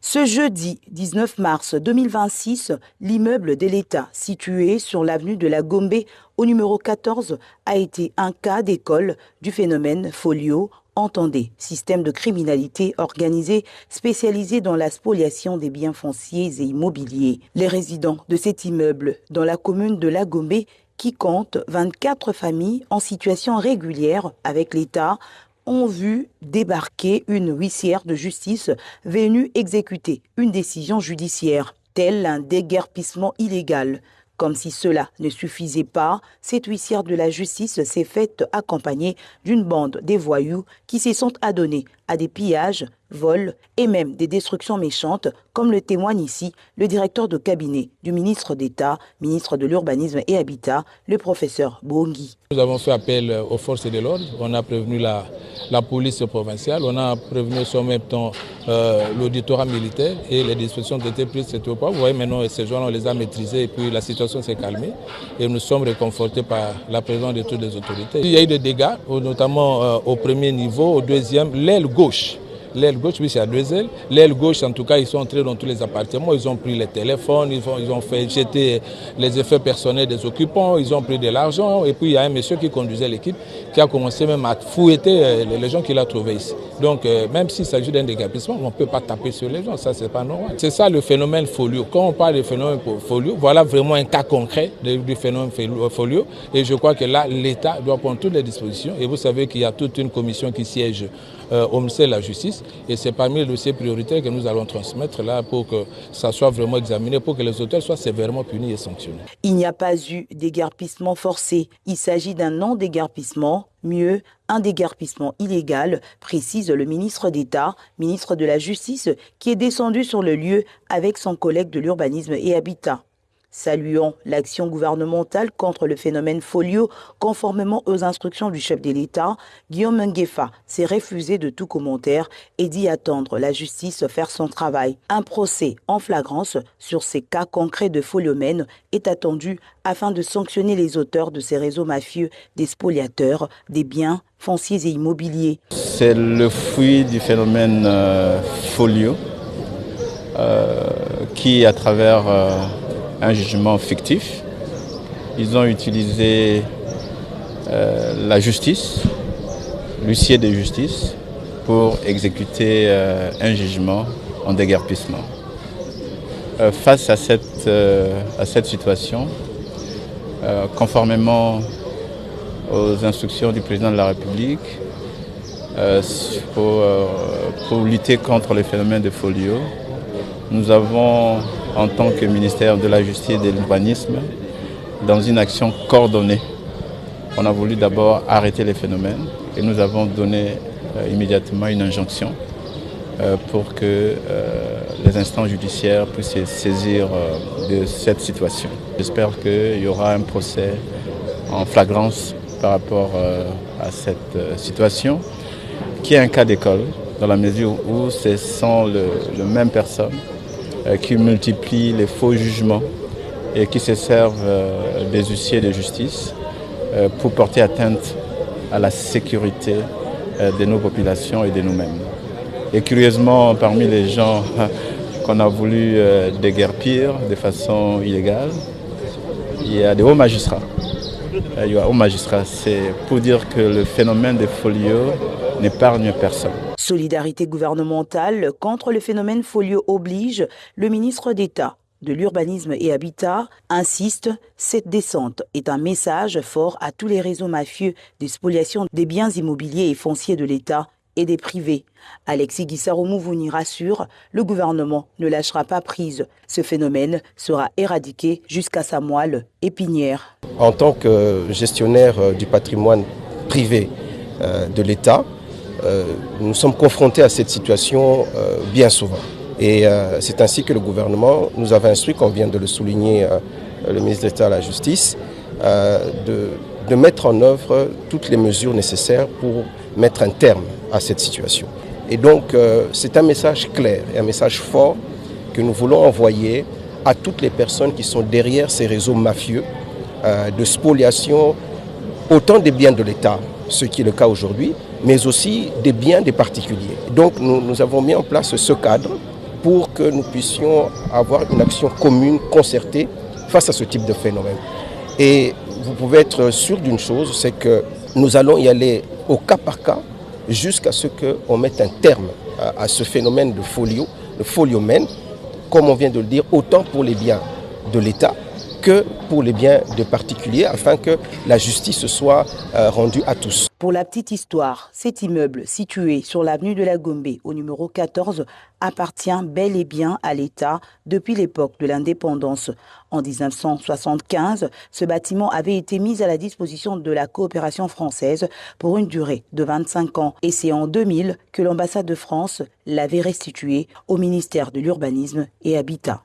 Ce jeudi 19 mars 2026, l'immeuble de l'État situé sur l'avenue de la Gombe au numéro 14 a été un cas d'école du phénomène Folio. Entendez, système de criminalité organisé spécialisé dans la spoliation des biens fonciers et immobiliers. Les résidents de cet immeuble dans la commune de la Gombe, qui compte 24 familles en situation régulière avec l'État, ont vu débarquer une huissière de justice venue exécuter une décision judiciaire, tel un déguerpissement illégal. Comme si cela ne suffisait pas, cette huissière de la justice s'est faite accompagner d'une bande de voyous qui se sont adonnés à des pillages, vols et même des destructions méchantes, comme le témoigne ici le directeur de cabinet du ministre d'État, ministre de l'Urbanisme et Habitat, le professeur Bongi. Nous avons fait appel aux forces de l'ordre, on a prévenu la police provinciale, on a prévenu en même temps l'auditorat militaire et les dispositions qui étaient prises, c'était pas. Vous voyez maintenant, ces gens on les a maîtrisés et puis la situation s'est calmée et nous sommes réconfortés par la présence de toutes les autorités. Il y a eu des dégâts, notamment au premier niveau, au deuxième, l'aile gauche. L'aile gauche, oui, c'est à deux ailes. L'aile gauche, en tout cas, ils sont entrés dans tous les appartements. Ils ont pris les téléphones, ils ont fait jeter les effets personnels des occupants, ils ont pris de l'argent. Et puis, il y a un monsieur qui conduisait l'équipe qui a commencé même à fouetter les gens qu'il a trouvés ici. Donc, même s'il s'agit d'un déguerpissement, on ne peut pas taper sur les gens. Ça, c'est pas normal. C'est ça le phénomène Folio. Quand on parle de phénomène Folio, voilà vraiment un cas concret du phénomène Folio. Et je crois que là, l'État doit prendre toutes les dispositions. Et vous savez qu'il y a toute une commission qui siège au ministère de la Justice. Et c'est parmi les dossiers prioritaires que nous allons transmettre là pour que ça soit vraiment examiné, pour que les auteurs soient sévèrement punis et sanctionnés. Il n'y a pas eu déguerpissement forcé. Il s'agit d'un non-déguerpissement, mieux, un déguerpissement illégal, précise le ministre d'État, ministre de la Justice, qui est descendu sur le lieu avec son collègue de l'Urbanisme et Habitat. Saluant l'action gouvernementale contre le phénomène Folio, conformément aux instructions du chef de l'État, Guillaume Nguefa s'est refusé de tout commentaire et dit attendre la justice faire son travail. Un procès en flagrance sur ces cas concrets de foliomènes est attendu afin de sanctionner les auteurs de ces réseaux mafieux des spoliateurs des biens fonciers et immobiliers. C'est le fruit du phénomène Folio qui, à travers un jugement fictif, ils ont utilisé la justice, l'huissier de justice, pour exécuter un jugement en déguerpissement. Face à cette situation, conformément aux instructions du président de la République pour lutter contre le phénomène de Folio, nous avons, en tant que ministère de la Justice et de l'Urbanisme, dans une action coordonnée, on a voulu d'abord arrêter les phénomènes et nous avons donné immédiatement une injonction pour que les instances judiciaires puissent se saisir de cette situation. J'espère qu'il y aura un procès en flagrance par rapport à cette situation, qui est un cas d'école, dans la mesure où ce sont les mêmes personnes qui multiplient les faux jugements et qui se servent des huissiers de justice pour porter atteinte à la sécurité de nos populations et de nous-mêmes. Et curieusement, parmi les gens qu'on a voulu déguerpir de façon illégale, il y a des hauts magistrats. Il y a hauts magistrats, c'est pour dire que le phénomène de Folio n'épargne personne. Solidarité gouvernementale contre le phénomène Folio oblige, le ministre d'État de l'Urbanisme et Habitat insiste, cette descente est un message fort à tous les réseaux mafieux de spoliation des biens immobiliers et fonciers de l'État et des privés. Alexis Guissaro-Mouvouni rassure, le gouvernement ne lâchera pas prise. Ce phénomène sera éradiqué jusqu'à sa moelle épinière. En tant que gestionnaire du patrimoine privé de l'État, nous sommes confrontés à cette situation bien souvent. Et c'est ainsi que le gouvernement nous avait instruit, comme vient de le souligner le ministre d'État à la Justice, de mettre en œuvre toutes les mesures nécessaires pour mettre un terme à cette situation. Et donc c'est un message clair et un message fort que nous voulons envoyer à toutes les personnes qui sont derrière ces réseaux mafieux de spoliation, autant des biens de l'État, ce qui est le cas aujourd'hui, mais aussi des biens des particuliers. Donc nous avons mis en place ce cadre pour que nous puissions avoir une action commune, concertée, face à ce type de phénomène. Et vous pouvez être sûr d'une chose, c'est que nous allons y aller au cas par cas jusqu'à ce qu'on mette un terme à ce phénomène de folio, le foliomène, comme on vient de le dire, autant pour les biens de l'État que pour les biens de particuliers, afin que la justice soit rendue à tous. Pour la petite histoire, cet immeuble situé sur l'avenue de la Gombe, au numéro 14, appartient bel et bien à l'État depuis l'époque de l'indépendance. En 1975, ce bâtiment avait été mis à la disposition de la coopération française pour une durée de 25 ans. Et c'est en 2000 que l'ambassade de France l'avait restitué au ministère de l'Urbanisme et Habitat.